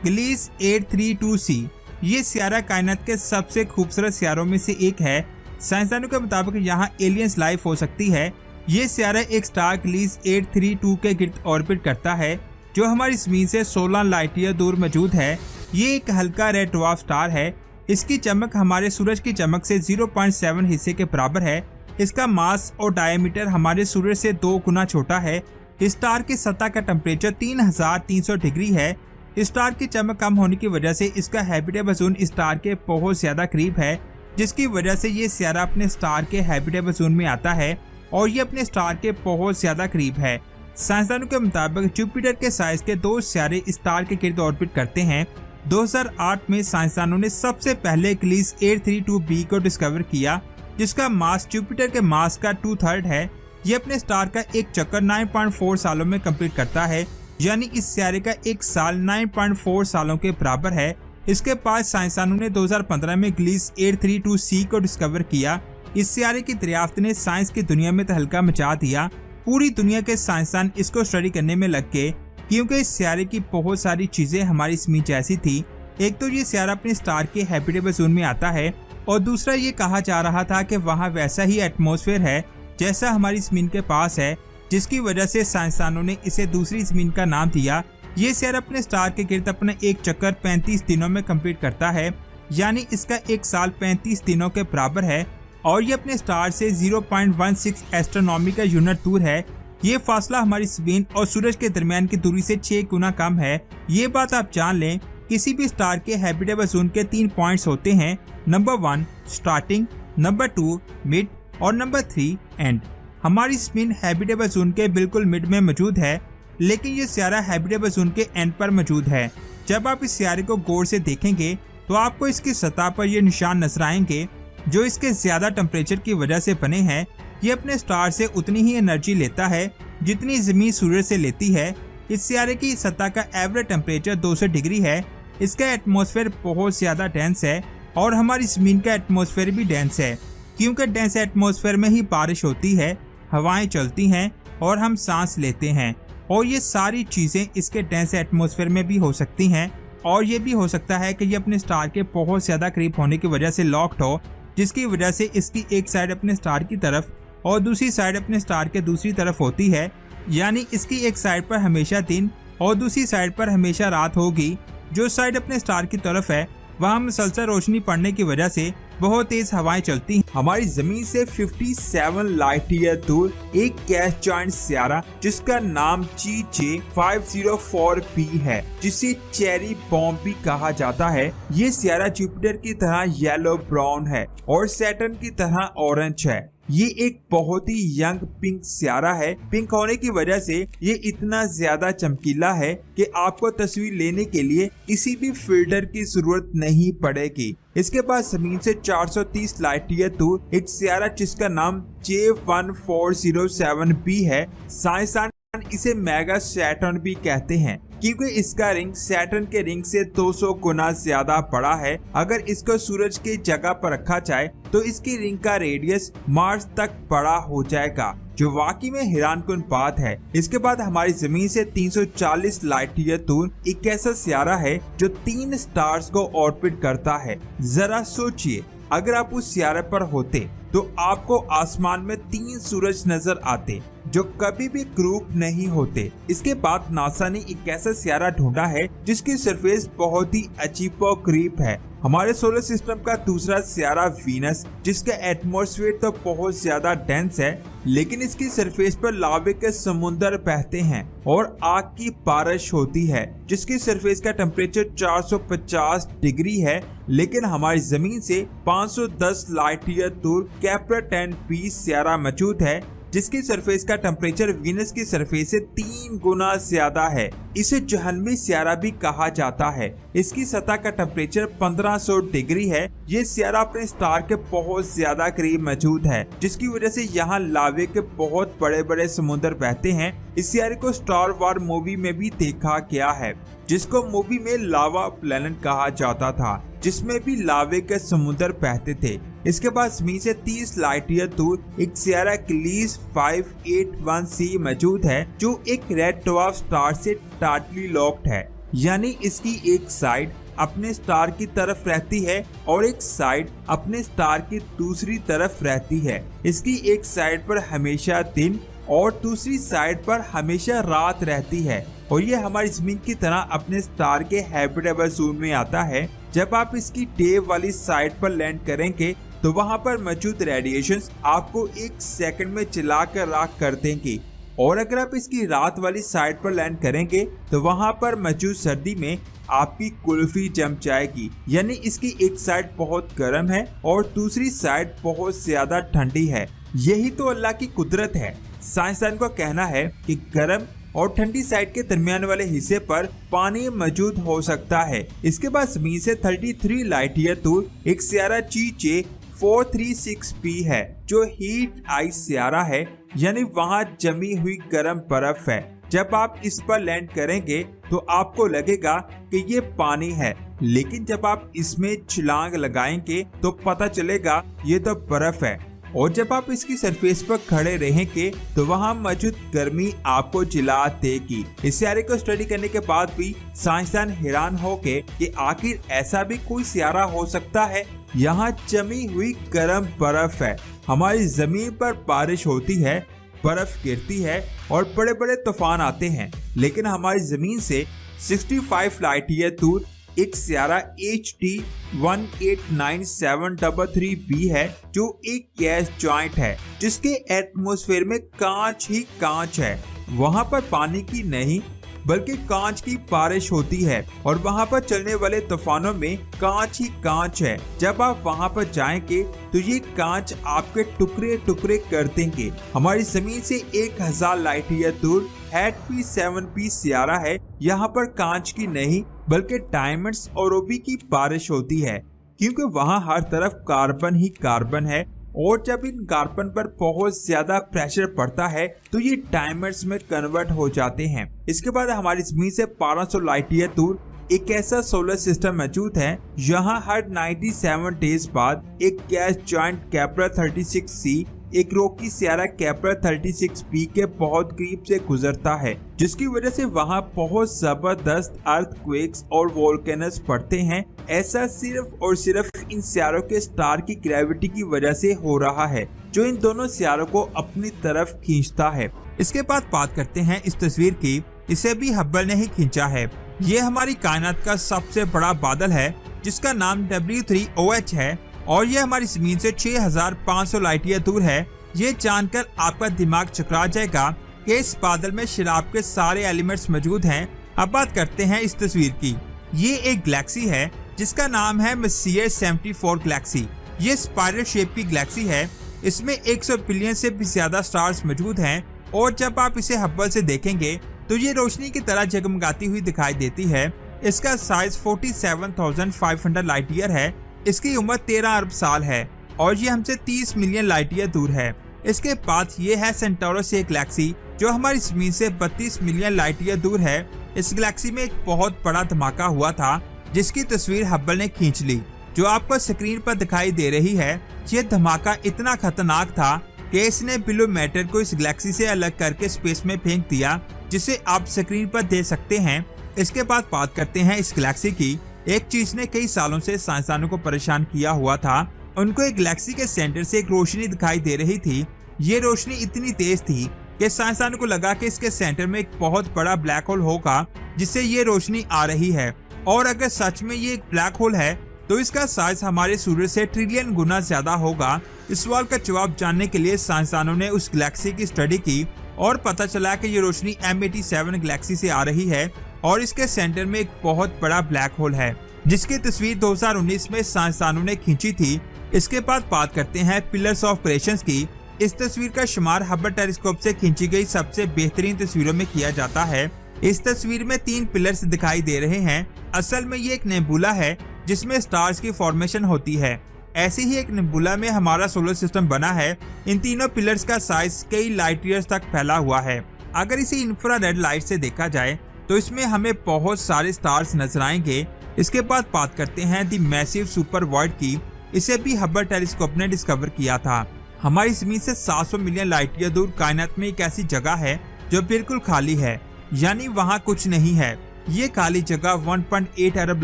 Gliese 832c ये Sierra कायनात के सबसे खूबसूरत सियारों में से एक है। साइंसदानों के मुताबिक यहाँ एलियंस लाइफ हो सकती है। ये सियारा एक स्टार ग्लीस 832 के गिर्द ऑर्बिट करता है, जो हमारी ज़मीन से 16 लाइट ईयर दूर मौजूद है। ये एक हल्का रेड ड्वार्फ स्टार है। इसकी चमक हमारे सूरज की चमक से 0.7 हिस्से के बराबर है। इसका मास और डायमीटर हमारे सूरज से 2 गुना छोटा है। इस स्टार की सतह का टेम्परेचर 3300 डिग्री है। इस स्टार की चमक कम होने की वजह से इसका हैबिटेबल जोन इस स्टार के बहुत ज्यादा करीब है, जिसकी वजह से ये सियारा अपने स्टार के हैबिटेबल जोन में आता है और ये अपने स्टार के बहुत ज्यादा करीब है। साइंसदानों के मुताबिक जुपिटर के साइज के 2 सियारे इस स्टार के गिर्द ऑर्बिट करते हैं। 2008 में साइंसदानों ने सबसे पहले ग्लीस 832b को डिस्कवर किया, जिसका मास जुपिटर के मास का 2/3 है। ये अपने स्टार का एक चक्कर 9.4 सालों में कंप्लीट करता है, यानी इस सियारे का एक साल 9.4 सालों के बराबर है। इसके बाद साइंसदानों ने 2015 में ग्लीस 832c को डिस्कवर किया। इस सियारे की दरियाफ्त ने साइंस की दुनिया में तहलका मचा दिया। पूरी दुनिया के साइंसदान इसको स्टडी करने में लग गए, क्योंकि इस सियारे की बहुत सारी चीजें हमारी ज़मीन जैसी थी। एक तो ये सियारा अपने स्टार के हैबिटेबल जोन में आता है और दूसरा ये कहा जा रहा था कि वहाँ वैसा ही एटमॉस्फेयर है जैसा हमारी ज़मीन के पास है, जिसकी वजह से साइंसदानों ने इसे दूसरी ज़मीन का नाम दिया। ये सियारा अपने स्टार के गिर्द अपना एक चक्कर 35 दिनों में कंप्लीट करता है, यानी इसका एक साल 35 दिनों के बराबर है और ये अपने स्टार से 0.16 एस्ट्रोनॉमिकल यूनिट दूर है। ये फासला हमारी ज़मीन और सूरज के दरमियान की दूरी से 6 गुना कम है। ये बात आप जान लें। किसी भी स्टार के हैबिटेबल जोन के 3 पॉइंट्स होते हैं, नंबर 1 स्टार्टिंग, नंबर 2 मिड और नंबर 3 एंड। हमारी ज़मीन हैबिटेबल जोन के बिल्कुल मिड में मौजूद है, लेकिन ये सियारा हैबिटेबल जोन के एंड पर मौजूद है। जब आप इस सियारे को गौर से देखेंगे तो आपको इसकी सतह पर ये निशान नजर आएंगे, जो इसके ज्यादा टेम्परेचर की वजह से बने हैं। ये अपने स्टार से उतनी ही एनर्जी लेता है जितनी ज़मीन सूरज से लेती है। इस सियारे की सतह का एवरेज टेम्परेचर 200 डिग्री है। इसका एटमॉस्फेयर बहुत ज्यादा डेंस है और हमारी ज़मीन का एटमॉस्फेयर भी डेंस है, क्योंकि डेंस एटमॉस्फेयर में ही बारिश होती है, हवाएं चलती हैं और हम सांस लेते हैं। और ये सारी चीज़ें इसके डेंस एटमॉस्फेयर में भी हो सकती हैं। और ये भी हो सकता है कि ये अपने स्टार के बहुत ज़्यादा करीब होने की वजह से लॉक्ड हो, जिसकी वजह से इसकी एक साइड अपने स्टार की तरफ और दूसरी साइड अपने स्टार के दूसरी तरफ होती है। यानी इसकी एक साइड पर हमेशा दिन और दूसरी साइड पर हमेशा रात होगी। जो साइड अपने स्टार की तरफ है वहाँ मुसलसल रोशनी पड़ने की वजह से बहुत तेज हवाएं चलती हैं। हमारी जमीन से 57 लाइट ईयर दूर एक गैस जॉइंट सियारा जिसका नाम GJ504b है, जिसे चेरी बॉम्ब भी कहा जाता है। ये सियारा जुपिटर की तरह येलो ब्राउन है और सैटर्न की तरह ऑरेंज है। ये एक बहुत ही यंग पिंक सियारा है। पिंक होने की वजह से ये इतना ज्यादा चमकीला है कि आपको तस्वीर लेने के लिए किसी भी फिल्टर की जरूरत नहीं पड़ेगी। इसके पास जमीन से 430 लाइट ईयर दूर एक सियारा जिसका नाम J1407b है। साइंसदान इसे मेगा सैटर्न भी कहते हैं, क्योंकि इसका रिंग सैटर्न के रिंग से 200 गुना ज्यादा बड़ा है। अगर इसको सूरज की जगह पर रखा जाए तो इसकी रिंग का रेडियस मार्स तक बड़ा हो जाएगा, जो वाकई में हैरानकुन बात है। इसके बाद हमारी जमीन से 340 लाइट ईयर दूर एक ऐसा सियारा है जो 3 स्टार्स को ऑर्बिट करता है। जरा सोचिए, अगर आप उस सियारे पर होते तो आपको आसमान में 3 सूरज नजर आते जो कभी भी ग्रुप नहीं होते। इसके बाद नासा ने एक ऐसा सियारा ढूंढा है जिसकी सरफेस बहुत ही अजीबोगरीब है। हमारे सोलर सिस्टम का दूसरा सियारा वीनस, जिसका एटमॉस्फेयर तो बहुत ज्यादा डेंस है, लेकिन इसकी सरफेस पर लावे के समुद्र बहते हैं और आग की बारिश होती है, जिसकी सरफेस का टेम्परेचर 450 डिग्री है। लेकिन हमारी जमीन से 510 लाइट ईयर दूर कैप्टर-10b सियारा मौजूद है, जिसकी सरफेस का टेम्परेचर वीनस की सरफेस से 3 गुना ज्यादा है। इसे जहन्नमी सियारा भी कहा जाता है। इसकी सतह का टेम्परेचर 1500 डिग्री है। ये सियारा अपने स्टार के बहुत ज्यादा करीब मौजूद है, जिसकी वजह से यहाँ लावे के बहुत बड़े बड़े समुद्र बहते हैं। इस सियारे को स्टार वॉर मूवी में भी देखा गया है, जिसको मूवी में लावा प्लैनेट कहा जाता था, जिसमें भी लावे के समुद्र बहते थे। इसके बाद जमीन से 30 लाइट ईयर दूर एक सियारा ग्लीस 581c मौजूद है, जो एक रेड ड्वार्फ स्टार से टोटली लॉक्ड है। यानी इसकी एक साइड अपने स्टार की तरफ रहती है और एक साइड अपने स्टार की दूसरी तरफ रहती है। इसकी एक साइड पर हमेशा दिन और दूसरी साइड पर हमेशा रात रहती है और ये हमारी जमीन की तरह अपने स्टार के हैबिटेबल जोन में आता है। जब आप इसकी डे वाली साइड पर लैंड करेंगे तो वहाँ पर मौजूद रेडिएशंस आपको 1 सेकंड में जलाकर राख कर देंगे और अगर आप इसकी रात वाली साइड पर लैंड करेंगे तो वहाँ पर मौजूद सर्दी में आपकी कुल्फी जम जाएगी। यानी इसकी एक साइड बहुत गर्म है और दूसरी साइड बहुत ज्यादा ठंडी है। यही तो अल्लाह की कुदरत है। साइंसदान का कहना है कि गर्म और ठंडी साइड के दरमियान वाले हिस्से पर पानी मौजूद हो सकता है। इसके बाद जमीन से 33 लाइट ईयर दूर एक सियारा GJ436b है जो हीट आइस सियारा है, यानी वहाँ जमी हुई गर्म बर्फ है। जब आप इस पर लैंड करेंगे तो आपको लगेगा कि ये पानी है, लेकिन जब आप इसमें छलांग लगाएंगे तो पता चलेगा ये तो बर्फ है। और जब आप इसकी सरफेस पर खड़े रहेंगे तो वहाँ मौजूद गर्मी आपको जला देगी। इस सियारे को स्टडी करने के बाद भी साइंसदान हैरान हो गए कि आखिर ऐसा भी कोई सियारा हो सकता है। यहाँ जमी हुई गर्म बर्फ है। हमारी जमीन पर बारिश होती है, बर्फ गिरती है और बड़े बड़े तूफान आते हैं, लेकिन हमारी जमीन से 65 लाइट ईयर दूर एक सियारा HD189733b है जो एक गैस जॉइंट है जिसके एटमॉस्फेयर में कांच ही कांच है। वहाँ पर पानी की नहीं बल्कि कांच की बारिश होती है और वहाँ पर चलने वाले तूफानों में कांच ही कांच है। जब आप वहाँ पर जाएंगे तो ये कांच आपके टुकड़े टुकड़े कर देंगे। हमारी जमीन से 1000 लाइट ईयर दूर HAT-P7b सियारा है। यहाँ पर कांच की नहीं बल्कि डायमंड्स और रूबी की बारिश होती है, क्योंकि वहाँ हर तरफ कार्बन ही कार्बन है और जब इन कार्बन पर बहुत ज्यादा प्रेशर पड़ता है तो ये डायमंड्स में कन्वर्ट हो जाते हैं। इसके बाद हमारी जमीन से 1200 लाइट ईयर दूर एक ऐसा सोलर सिस्टम मौजूद है जहाँ हर 97 डेज बाद एक गैस जॉइंट केपलर 36c एक रोकी सियारा केपलर 36b के बहुत करीब से गुजरता है, जिसकी वजह से वहाँ बहुत जबरदस्त अर्थक्वेक्स और वोल्केनोस पड़ते हैं। ऐसा सिर्फ और सिर्फ इन सियारों के स्टार की ग्रेविटी की वजह से हो रहा है जो इन दोनों सियारों को अपनी तरफ खींचता है। इसके बाद बात करते हैं इस तस्वीर की। इसे भी हब्बल ने ही खींचा है। ये हमारी कायनात का सबसे बड़ा बादल है जिसका नाम W3OH है और ये हमारी जमीन से 6500 लाइट ईयर दूर है। ये जानकर आपका दिमाग चकरा जाएगा कि इस बादल में शराब के सारे एलिमेंट्स मौजूद हैं। अब बात करते हैं इस तस्वीर की। ये एक गैलेक्सी है जिसका नाम है मेसियर 74 गैलेक्सी। ये स्पाइरल शेप की गैलेक्सी है। इसमें 100 बिलियन से भी ज्यादा स्टार्स मौजूद हैं और जब आप इसे हब्बल से देखेंगे तो ये रोशनी की तरह जगमगाती हुई दिखाई देती है। इसका साइज 47,500 लाइट ईयर है। इसकी उम्र 13 अरब साल है और ये हमसे 30 मिलियन लाइट ईयर दूर है। इसके बाद ये है सेंटोरस एक गैलेक्सी जो हमारी जमीन से 32 मिलियन लाइट ईयर दूर है। इस गैलेक्सी में एक बहुत बड़ा धमाका हुआ था जिसकी तस्वीर हब्बल ने खींच ली, जो आपको स्क्रीन पर दिखाई दे रही है। ये धमाका इतना खतरनाक था कि इसने बिलो मैटर को इस गैलेक्सी से अलग करके स्पेस में फेंक दिया, जिसे आप स्क्रीन पर देख सकते हैं। इसके बाद बात करते हैं इस गैलेक्सी की। एक चीज ने कई सालों से साइंसदानों को परेशान किया हुआ था। उनको एक गैलेक्सी के सेंटर से एक रोशनी दिखाई दे रही थी। ये रोशनी इतनी तेज थी कि साइंसदानों को लगा कि इसके सेंटर में एक बहुत बड़ा ब्लैक होल होगा जिससे ये रोशनी आ रही है। और अगर सच में ये एक ब्लैक होल है तो इसका साइज हमारे सूरज से ट्रिलियन गुना ज्यादा होगा। इस सवाल का जवाब जानने के लिए साइंसदानों ने उस गैलेक्सी की स्टडी की और पता चला कि ये रोशनी M87 गैलेक्सी से आ रही है और इसके सेंटर में एक बहुत बड़ा ब्लैक होल है जिसकी तस्वीर 2019 में साइंसदानों ने खींची थी। इसके बाद बात करते हैं पिलर्स ऑफ क्रिएशंस की। इस तस्वीर का शुमार हब्बल टेलीस्कोप से खींची गई सबसे बेहतरीन तस्वीरों में किया जाता है। इस तस्वीर में 3 पिलर्स दिखाई दे रहे हैं। असल में ये एक नेबुला है जिसमें स्टार्स की फॉर्मेशन होती है। ऐसी ही एक नेबुला में हमारा सोलर सिस्टम बना है। इन तीनों पिलर्स का साइज कई लाइट ईयर्स तक फैला हुआ है। अगर इसे इंफ्रारेड लाइट से देखा जाए तो इसमें हमें बहुत सारे स्टार्स नजर आएंगे। इसके बाद बात करते हैं दी मैसिव सुपर वॉइड की। इसे भी हब्बल टेलीस्कोप ने डिस्कवर किया था। हमारी जमीन से 700 मिलियन लाइट ईयर दूर कायनात में एक ऐसी जगह है जो बिल्कुल खाली है, यानी वहाँ कुछ नहीं है। ये खाली जगह 1.8 अरब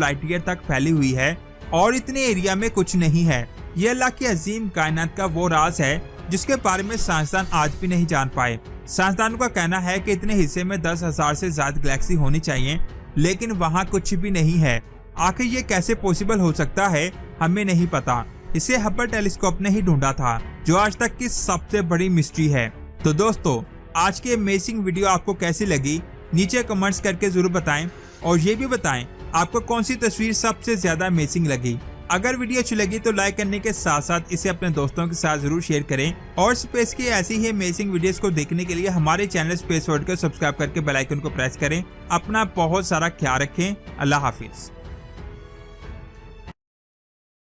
लाइट ईयर तक फैली हुई है और इतने एरिया में कुछ नहीं है। ये अल्लाह की अजीम कायनात का वो राज है जिसके बारे में साइंसदान आज भी नहीं जान पाए। साइंसदानों का कहना है कि इतने हिस्से में 10,000 से ज्यादा गैलेक्सी होनी चाहिए, लेकिन वहाँ कुछ भी नहीं है। आखिर ये कैसे पॉसिबल हो सकता है, हमें नहीं पता। इसे हबल टेलीस्कोप ने ही ढूंढा था, जो आज तक की सबसे बड़ी मिस्ट्री है। तो दोस्तों, आज की अमेजिंग वीडियो आपको कैसी लगी, नीचे कमेंट्स करके जरूर बताएं और ये भी बताएं आपको कौन सी तस्वीर सबसे ज्यादा अमेजिंग लगी। अगर वीडियो अच्छी लगी तो लाइक करने के साथ साथ इसे अपने दोस्तों के साथ जरूर शेयर करें और स्पेस की ऐसी ही अमेजिंग वीडियोस को देखने के लिए हमारे चैनल स्पेस वर्ल्ड को सब्सक्राइब करके बेल आइकन को प्रेस करें। अपना बहुत सारा ख्याल रखें। अल्लाह हाफिज।